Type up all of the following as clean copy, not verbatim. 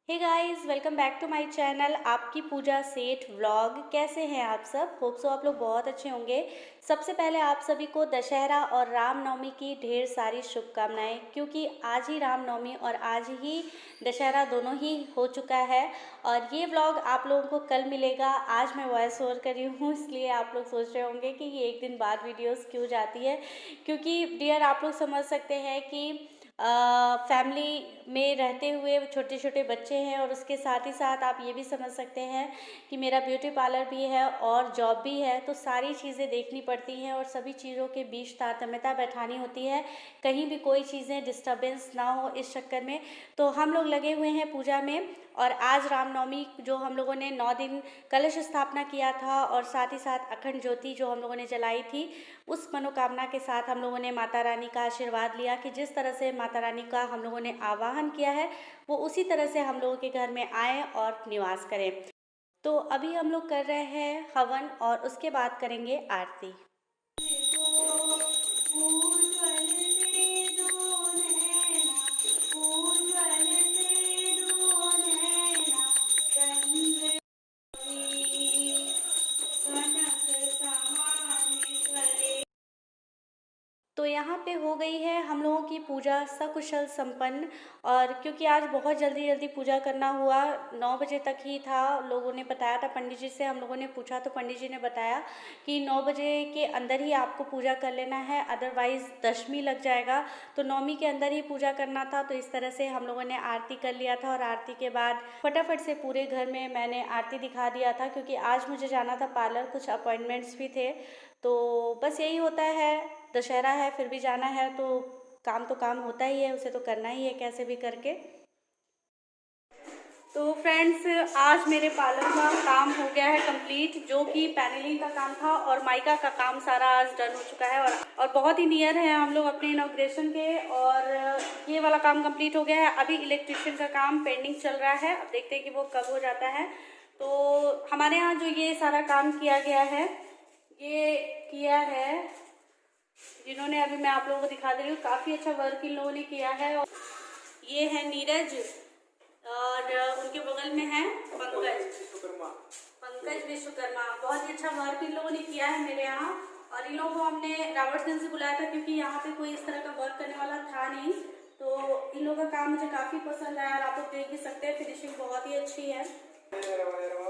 Hey guys, welcome back to my channel आपकी पूजा सेठ vlog. कैसे हैं आप सब? होप सो आप लोग बहुत अच्छे होंगे। सबसे पहले आप सभी को दशहरा और रामनवमी की ढेर सारी शुभकामनाएं, क्योंकि आज ही रामनवमी और आज ही दशहरा दोनों ही हो चुका है। और ये व्लॉग आप लोगों को कल मिलेगा। आज मैं वॉइस ओवर कर रही हूँ, इसलिए आप लोग सोच रहे होंगे कि ये एक दिन बाद वीडियोस क्यों जाती है। क्योंकि डियर आप लोग समझ सकते हैं कि फैमिली में रहते हुए छोटे छोटे बच्चे हैं, और उसके साथ ही साथ आप ये भी समझ सकते हैं कि मेरा ब्यूटी पार्लर भी है और जॉब भी है, तो सारी चीज़ें देखनी पड़ती हैं और सभी चीज़ों के बीच तारतम्यता बैठानी होती है, कहीं भी कोई चीज़ें डिस्टर्बेंस ना हो इस चक्कर में। तो हम लोग लगे हुए हैं पूजा में। और आज रामनवमी जो हम लोगों ने 9 दिन कलश स्थापना किया था, और साथ ही साथ अखंड ज्योति जो हम लोगों ने जलाई थी, उस मनोकामना के साथ हम लोगों ने माता रानी का आशीर्वाद लिया कि जिस तरह से माता रानी का हम लोगों ने आवाहन किया है वो उसी तरह से हम लोगों के घर में आए और निवास करें। तो अभी हम लोग कर रहे हैं हवन, और उसके बाद करेंगे आरती। तो यहाँ पे हो गई है हम लोगों की पूजा सकुशल संपन्न। और क्योंकि आज बहुत जल्दी जल्दी पूजा करना हुआ, 9 बजे तक ही था, लोगों ने बताया था, पंडित जी से हम लोगों ने पूछा तो पंडित जी ने बताया कि 9 बजे के अंदर ही आपको पूजा कर लेना है, अदरवाइज़ दशमी लग जाएगा। तो नौमी के अंदर ही पूजा करना था। तो इस तरह से हम लोगों ने आरती कर लिया था, और आरती के बाद फटाफट से पूरे घर में मैंने आरती दिखा दिया था, क्योंकि आज मुझे जाना था पार्लर, कुछ अपॉइंटमेंट्स भी थे। तो बस यही होता है, दशहरा है फिर भी जाना है, तो काम होता ही है, उसे तो करना ही है कैसे भी करके। तो फ्रेंड्स, आज मेरे पार्लर का काम हो गया है कंप्लीट, जो कि पैनलिंग का काम था और माइका का काम सारा आज डन हो चुका है। और बहुत ही नियर है हम लोग अपने इनॉग्रेशन के, और ये वाला काम कंप्लीट हो गया है। अभी इलेक्ट्रिशियन का काम पेंडिंग चल रहा है, अब देखते हैं कि वो कब हो जाता है। तो हमारे यहाँ जो ये सारा काम किया गया है, ये किया है जिन्होंने, अभी मैं आप लोगों को दिखा दे रही हूँ, काफ़ी अच्छा वर्क इन लोगों ने किया है। और ये है नीरज, और उनके बगल में है पंकज विश्वकर्मा। बहुत ही अच्छा वर्क इन लोगों ने किया है मेरे यहाँ। और इन लोगों को हमने रावर्टगंज से बुलाया था, क्योंकि यहाँ पे कोई इस तरह का वर्क करने वाला था नहीं। तो इन लोगों का काम मुझे काफ़ी पसंद आया, और आप लोग देख भी सकते हैं फिनिशिंग बहुत ही अच्छी है।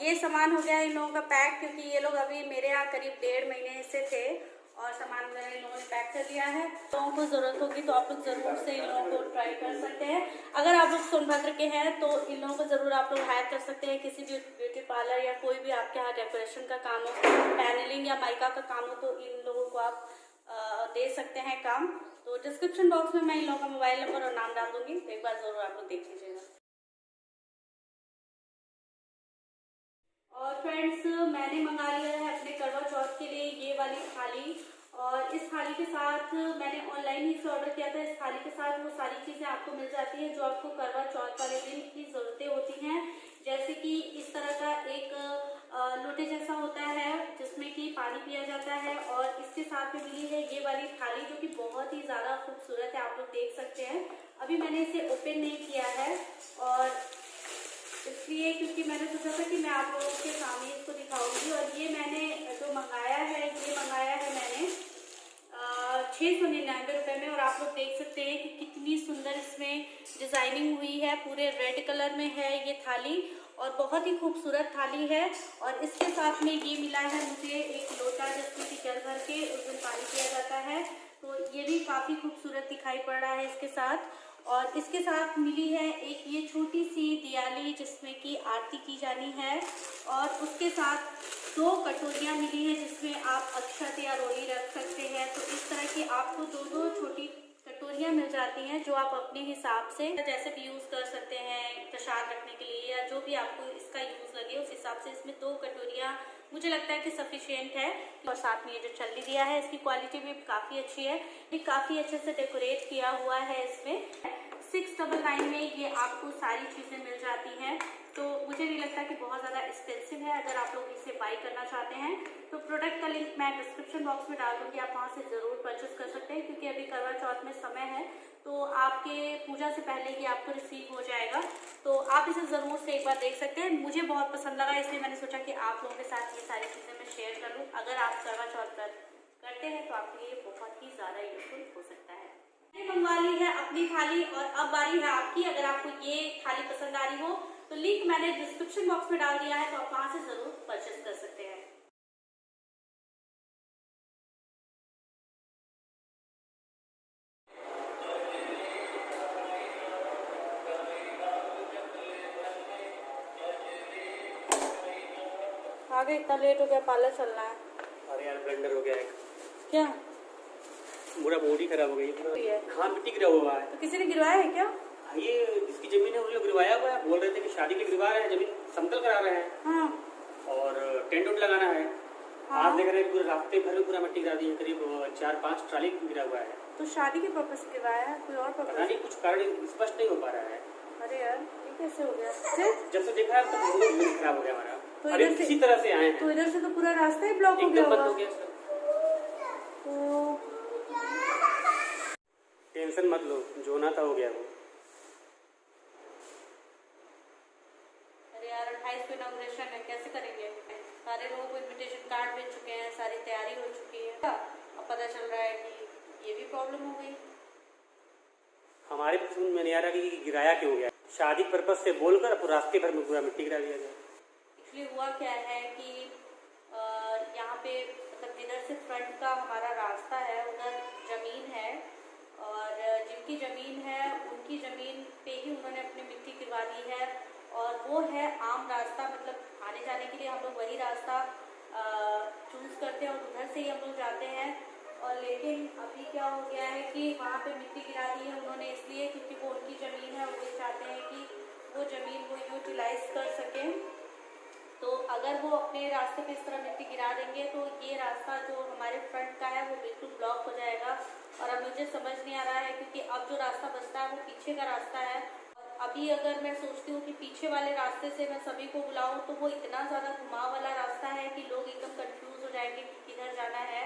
ये सामान हो गया इन लोगों का पैक, क्योंकि ये लोग अभी मेरे यहाँ करीब 1.5 महीने से थे, और सामान वगैरह इन लोगों ने पैक कर दिया है। लोगों को ज़रूरत होगी तो आप लोग ज़रूर से इन लोगों को ट्राई कर सकते हैं। अगर आप लोग सोनभद्र के हैं तो इन लोगों को ज़रूर आप लोग हायर कर सकते हैं, किसी भी ब्यूटी पार्लर या कोई भी आपके यहाँ डेकोरेशन का काम हो, पैनलिंग या माइका का काम हो, तो इन लोगों को आप दे सकते हैं काम। तो डिस्क्रिप्शन बॉक्स में मैं इन लोगों का मोबाइल नंबर और नाम डाल दूंगी, तो एक बार ज़रूर आप लोग देख लीजिएगा। और फ्रेंड्स, मैंने मंगा लिया है अपने करवा चौथ के लिए ये वाली थाली, और इस थाली के साथ मैंने ऑनलाइन ही से ऑर्डर किया था। इस थाली के साथ वो सारी चीज़ें आपको मिल जाती है जो आपको करवा चौथ वाले दिन की ज़रूरतें होती हैं, जैसे कि इस तरह का एक लोटे जैसा होता है जिसमें कि पानी पिया जाता है, और इसके साथ में मिली है ये वाली थाली, जो कि बहुत ही ज़्यादा खूबसूरत है, आप लोग देख सकते हैं। अभी मैंने इसे ओपन नहीं किया है, और इसलिए क्योंकि मैंने सोचा था कि मैं आप लोगों के सामने इसको दिखाऊंगी। और ये मैंने जो मंगाया है, ये मंगाया है मैंने 699 में, और आप लोग देख सकते हैं कि कितनी सुंदर इसमें डिज़ाइनिंग हुई है, पूरे रेड कलर में है ये थाली, और बहुत ही खूबसूरत थाली है। और इसके साथ में ये मिला है मुझे एक लोटा, जिसमें कि जल भर के उस दिन पानी पिया जाता है, तो ये भी काफ़ी खूबसूरत दिखाई पड़ रहा है इसके साथ। और इसके साथ मिली है एक ये छोटी सी दियाली, जिसमें कि आरती की जानी है, और उसके साथ 2 कटोरियाँ मिली है जिसमें आप अक्षत या रोली रख सकते हैं। तो इस तरह की आपको 2 छोटी कटोरियाँ मिल जाती हैं, जो आप अपने हिसाब से जैसे भी यूज़ कर सकते हैं, प्रसाद रखने के लिए या जो भी आपको इसका यूज़ लगे उस हिसाब से। इसमें 2 कटोरियाँ मुझे लगता है कि सफिशिएंट है। और साथ में ये जो छल्ली दिया है, इसकी क्वालिटी भी काफ़ी अच्छी है, ये काफ़ी अच्छे से डेकोरेट किया हुआ है इसमें। 699 में ये आपको सारी चीज़ें मिल जाती हैं। तो मुझे नहीं लगता कि बहुत ज़्यादा एक्सपेंसिव है। अगर आप लोग इसे बाई करना चाहते हैं तो प्रोडक्ट का लिंक मैं डिस्क्रिप्शन बॉक्स में डाल दूँगी, आप वहाँ से ज़रूर परचेस कर सकते हैं, क्योंकि अभी करवा चौथ में समय है तो आपके पूजा से पहले ही आपको रिसीव हो जाएगा। तो आप इसे ज़रूर से एक बार देख सकते हैं। मुझे बहुत पसंद लगा, इसलिए मैंने सोचा कि आप लोगों के साथ ये सारी चीज़ें मैं शेयर कर लूँ। अगर आप करवा चौथ करते हैं तो आपके लिए बहुत ही ज़्यादा यूजफुल हो सकता है। मैंने मंगवा ली है अपनी थाली और अब बारी है आपकी। अगर आपको ये थाली पसंद आ रही हो तो लिंक मैंने डिस्क्रिप्शन बॉक्स में डाल दिया है, तो आप वहाँ से ज़रूर परचेस कर सकते हैं। आगे इतना लेट हो गया, पार्लर चलना है। अरे यार ब्लेंडर हो गया है। क्या? पूरा बॉडी खराब हो गई है। हाँ मिट्टी गिरा हुआ है। तो किसी ने गिरवाया है क्या? ये जिसकी जमीन है उन्होंने गिरवाया हुआ है। बोल रहे थे कि शादी के लिए गिरवा रहे हैं, जमीन समतल करा रहे हैं। हाँ। और टेंट उंट लगाना है। हाँ। आज देख रहे हैं पूरे रास्ते भर में पूरा मिट्टी गिरा दी है, करीब 4-5 ट्राली गिरा हुआ है। तो शादी के पर्पस से गिरवाया है, कोई और पर्पस? पता नहीं, कुछ कारण स्पष्ट नहीं हो पा रहा है। अरे यार ये कैसे हो गया? जब से देखा है तो मूड खराब हो गया हमारा। तो अरे इधर से किसी तरह से आए हैं तो इधर से तो पूरा रास्ता ही ब्लॉक हो गया एकदम बंद होगा। हो गया सब। तो टेंशन मत लो, जो होना था हो गया वो। अरे यार 28 को इनॉग्रेशन है, कैसे करेंगे? सारे लोगों को इनविटेशन कार्ड भेज चुके हैं, सारी तैयारी हो चुकी है। अब पता चल रहा है कि ये भी प्रॉब्लम हो गई। हमारे समझ में नहीं आ रहा कि गिराया क्यों गया। शादी पर्पस से बोलकर पूरा रास्ते भर में पूरा मिट्टी गिरा दिया गया। एक्चुअली हुआ क्या है कि यहाँ पे मतलब जिधर से फ्रंट का हमारा रास्ता है उधर ज़मीन है, और जिनकी ज़मीन है उनकी ज़मीन पे ही उन्होंने अपनी मिट्टी गिरवा दी है। और वो है आम रास्ता, मतलब आने जाने के लिए हम लोग वही रास्ता चूज़ करते हैं और उधर से ही हम लोग जाते हैं। और लेकिन अभी क्या हो गया है कि वहाँ पे मिट्टी गिरा दी है उन्होंने, इसलिए क्योंकि वो उनकी ज़मीन है, वो चाहते हैं कि वो ज़मीन वो यूटिलाइज कर सकें। तो अगर वो अपने रास्ते पे इस तरह मिट्टी गिरा देंगे तो ये रास्ता जो हमारे फ्रंट का है वो बिल्कुल ब्लॉक हो जाएगा। और अब मुझे समझ नहीं आ रहा है, क्योंकि अब जो रास्ता बचता है वो पीछे का रास्ता है। और अभी अगर मैं सोचती हूँ कि पीछे वाले रास्ते से मैं सभी को बुलाऊँ तो वो इतना ज़्यादा घुमाव वाला रास्ता है कि लोग एकदम कंफ्यूज हो जाएंगे कि किधर जाना है,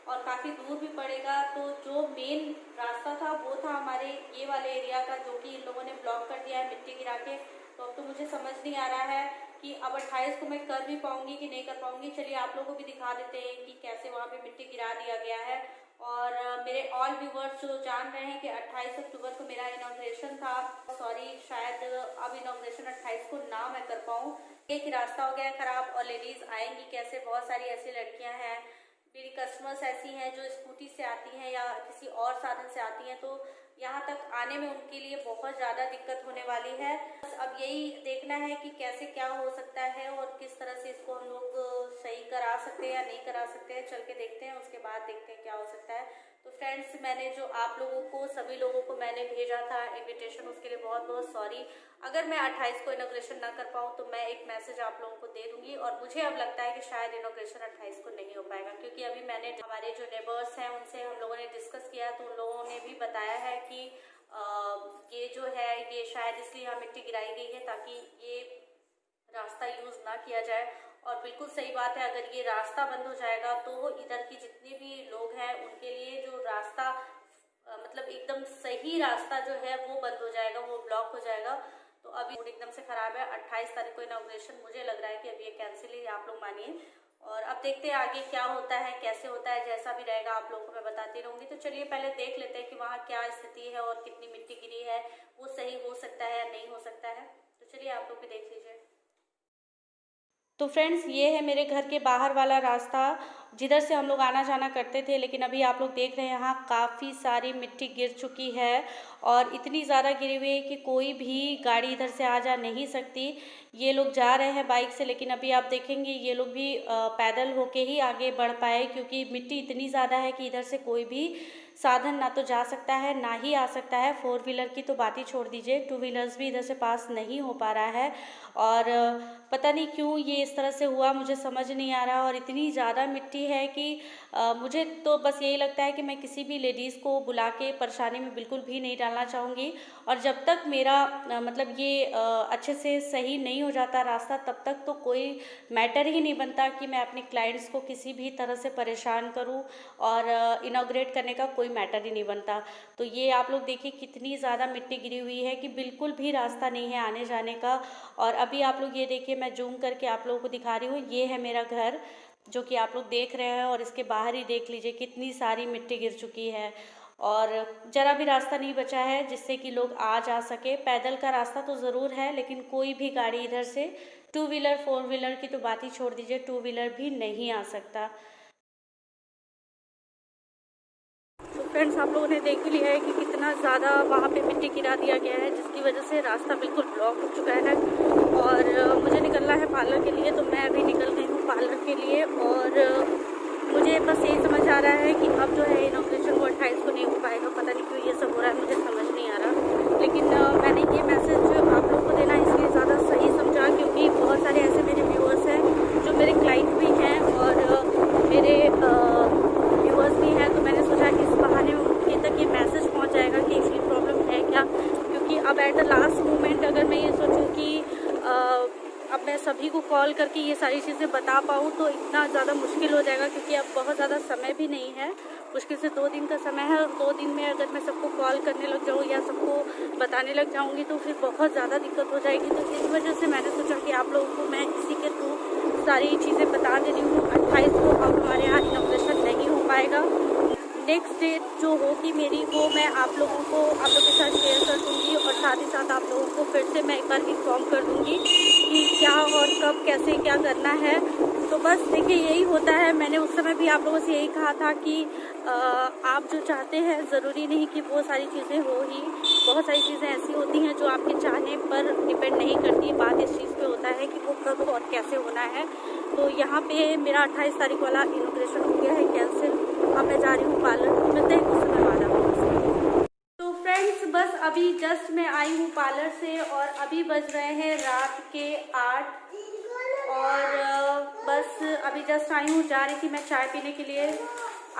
और काफ़ी दूर भी पड़ेगा। तो जो मेन रास्ता था वो था हमारे ये वाले एरिया का, जो कि इन लोगों ने ब्लॉक कर दिया है मिट्टी गिरा के। तो अब तो मुझे समझ नहीं आ रहा है कि अब 28 को मैं कर भी पाऊंगी कि नहीं कर पाऊंगी। चलिए आप लोगों को भी दिखा देते हैं कि कैसे वहाँ पे मिट्टी गिरा दिया गया है। और मेरे ऑल व्यूवर्स जो जान रहे हैं कि 28 अक्टूबर को मेरा इनॉग्रेशन था, सॉरी शायद अब इनॉग्रेशन 28 को ना मैं कर पाऊँ। एक रास्ता हो गया है ख़राब, और लेडीज़ आएंगी कैसे? बहुत सारी ऐसी लड़कियाँ हैं, मेरी कस्टमर्स ऐसी हैं जो स्कूटी से आती हैं या किसी और साधन से आती हैं, तो यहाँ तक आने में उनके लिए बहुत ज़्यादा दिक्कत होने वाली है। बस अब यही देखना है कि कैसे क्या हो सकता है और किस तरह से इसको हम लोग सही करा सकते हैं या नहीं करा सकते हैं। चल के देखते हैं, उसके बाद देखते हैं क्या हो सकता है। तो फ्रेंड्स, मैंने जो आप लोगों को सभी लोगों को मैंने भेजा था इनविटेशन, उसके लिए बहुत बहुत सॉरी। अगर मैं 28 को इनॉग्रेशन ना कर पाऊँ तो मैं एक मैसेज आप लोगों को दे दूंगी। और मुझे अब लगता है कि शायद इनॉग्रेशन 28 को नहीं हो पाएगा, क्योंकि अभी मैंने हमारे जो नेबर्स हैं उनसे हम लोगों ने डिस्कस किया, तो उन लोगों ने भी बताया है कि ये जो है ये शायद इसलिए यहाँ मिट्टी गिराई गई है ताकि ये रास्ता यूज़ ना किया जाए। और बिल्कुल सही बात है, अगर ये रास्ता बंद हो जाएगा तो इधर की जितने भी लोग हैं उनके लिए जो रास्ता मतलब एकदम सही रास्ता जो है वो बंद हो जाएगा, वो ब्लॉक हो जाएगा। तो अभी मूड एकदम से ख़राब है। 28 तारीख को इनॉग्रेशन, मुझे लग रहा है कि अभी ये कैंसिल ही, आप लोग मानिए। और अब देखते हैं आगे क्या होता है, कैसे होता है, जैसा भी रहेगा आप लोगों को मैं बताती रहूँगी। तो चलिए पहले देख लेते हैं कि वहाँ क्या स्थिति है और कितनी मिट्टी गिरी है, वो सही हो सकता है या नहीं हो सकता है। तो चलिए आप लोग भी देख लीजिए। तो फ्रेंड्स, ये है मेरे घर के बाहर वाला रास्ता जिधर से हम लोग आना जाना करते थे, लेकिन अभी आप लोग देख रहे हैं यहाँ काफ़ी सारी मिट्टी गिर चुकी है, और इतनी ज़्यादा गिरी हुई है कि कोई भी गाड़ी इधर से आ जा नहीं सकती। ये लोग जा रहे हैं बाइक से, लेकिन अभी आप देखेंगे ये लोग भी पैदल होके ही आगे बढ़ पाए, क्योंकि मिट्टी इतनी ज़्यादा है कि इधर से कोई भी साधन ना तो जा सकता है ना ही आ सकता है। 4 व्हीलर की तो बात ही छोड़ दीजिए, 2 व्हीलर्स भी इधर से पास नहीं हो पा रहा है। और पता नहीं क्यों ये इस तरह से हुआ, मुझे समझ नहीं आ रहा। और इतनी ज़्यादा मिट्टी है कि मुझे तो बस यही लगता है कि मैं किसी भी लेडीज़ को बुला के परेशानी में बिल्कुल भी नहीं डालना चाहूँगी। और जब तक मेरा मतलब ये अच्छे से सही नहीं हो जाता रास्ता, तब तक तो कोई मैटर ही नहीं बनता कि मैं अपने क्लाइंट्स को किसी भी तरह से परेशान करूं। और इनॉग्रेट करने का कोई मैटर ही नहीं बनता। तो ये आप लोग देखिए कितनी ज़्यादा मिट्टी गिरी हुई है कि बिल्कुल भी रास्ता नहीं है आने जाने का। और अभी आप लोग ये देखिए, मैं जूम करके आप लोगों को दिखा रही हूँ, ये है मेरा घर जो कि आप लोग देख रहे हैं। और इसके बाहर ही देख लीजिए कितनी सारी मिट्टी गिर चुकी है। और ज़रा भी रास्ता नहीं बचा है जिससे कि लोग आ जा सके। पैदल का रास्ता तो ज़रूर है, लेकिन कोई भी गाड़ी इधर से 2 व्हीलर 4 व्हीलर की तो बात ही छोड़ दीजिए, 2 व्हीलर भी नहीं आ सकता। तो फ्रेंड्स, आप लोगों ने देख ही लिया है कि कितना ज़्यादा वहाँ पे मिट्टी गिरा दिया गया है, जिसकी वजह से रास्ता बिल्कुल ब्लॉक हो चुका है। और मुझे निकलना है पार्लर के लिए, तो मैं अभी निकल गई हूँ पार्लर के लिए। और मुझे बस यही समझ आ रहा है कि अब जो है इनॉग्रेशन वो 28 को नहीं हो पाएगा। पता नहीं क्यों ये सब हो रहा है, मुझे समझ नहीं आ रहा। लेकिन मैंने ये मैसेज आप लोग को देना इसलिए ज़्यादा सही समझा क्योंकि बहुत सारे ऐसे मेरे व्यूअर्स हैं जो मेरे क्लाइंट भी हैं और मेरे व्यूअर्स भी हैं। तो मैंने सोचा कि इस बहाने उनके तक ये मैसेज पहुंच जाएगा कि एक्चुअली प्रॉब्लम है क्या। क्योंकि अब एट द लास्ट मोमेंट अगर मैं ये सोचूं कि अब मैं सभी को कॉल करके ये सारी चीज़ें बता पाऊँ तो इतना ज़्यादा मुश्किल हो जाएगा, क्योंकि अब बहुत ज़्यादा समय भी नहीं है। मुश्किल से 2 दिन का समय है, और 2 दिन में अगर मैं सबको कॉल करने लग जाऊँ या सबको बताने लग जाऊँगी तो फिर बहुत ज़्यादा दिक्कत हो जाएगी। तो इस वजह से मैंने सोचा कि आप लोगों को मैं इसी के थ्रू सारी चीज़ें बता दे रही हूँ। 28 को अब हमारे यहाँ इनॉग्रेशन नहीं हो पाएगा। नेक्स्ट डेट जो होगी मेरी, वो मैं आप लोगों के साथ शेयर कर दूँगी। और साथ ही साथ आप लोगों को फिर से मैं एक बार इन्फॉर्म कर दूँगी कि क्या और कब कैसे क्या करना है। तो बस देखिए यही होता है। मैंने उस समय भी आप लोगों से यही कहा था कि आप जो चाहते हैं ज़रूरी नहीं कि वो सारी चीज़ें हो ही। बहुत सारी चीज़ें ऐसी होती हैं जो आपके चाहने पर डिपेंड नहीं करती। बात इस चीज़ पे होता है कि वो कब और कैसे होना है। तो यहाँ पे मेरा 28 तारीख वाला इनॉग्रेशन हो गया है कैंसिल। अब मैं जा रही हूँ पार्लर, मिलते हैं कुछ समय बाद आपसे। तो फ्रेंड्स, बस अभी जस्ट मैं आई हूँ पार्लर से और अभी बज रहे हैं रात के 8। और बस अभी जस्ट आई हूँ, जा रही थी मैं चाय पीने के लिए।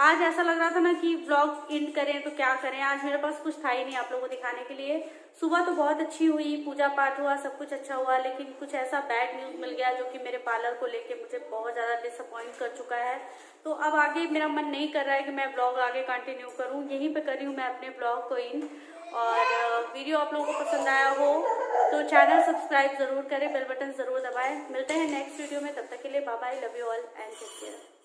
आज ऐसा लग रहा था ना कि व्लॉग एंड करें तो क्या करें, आज मेरे पास कुछ था ही नहीं आप लोगों को दिखाने के लिए। सुबह तो बहुत अच्छी हुई, पूजा पाठ हुआ, सब कुछ अच्छा हुआ, लेकिन कुछ ऐसा बैड न्यूज़ मिल गया जो कि मेरे पार्लर को लेके मुझे बहुत ज़्यादा डिसअपॉइंट कर चुका है। तो अब आगे मेरा मन नहीं कर रहा है कि मैं ब्लॉग आगे कंटिन्यू करूँ। यहीं पे कर रही हूँ मैं अपने ब्लॉग को इन। और वीडियो आप लोगों को पसंद आया हो तो चैनल सब्सक्राइब ज़रूर करें, बेल बटन ज़रूर दबाएं। मिलते हैं नेक्स्ट वीडियो में, तब तक के लिए bye bye, love you all and take care.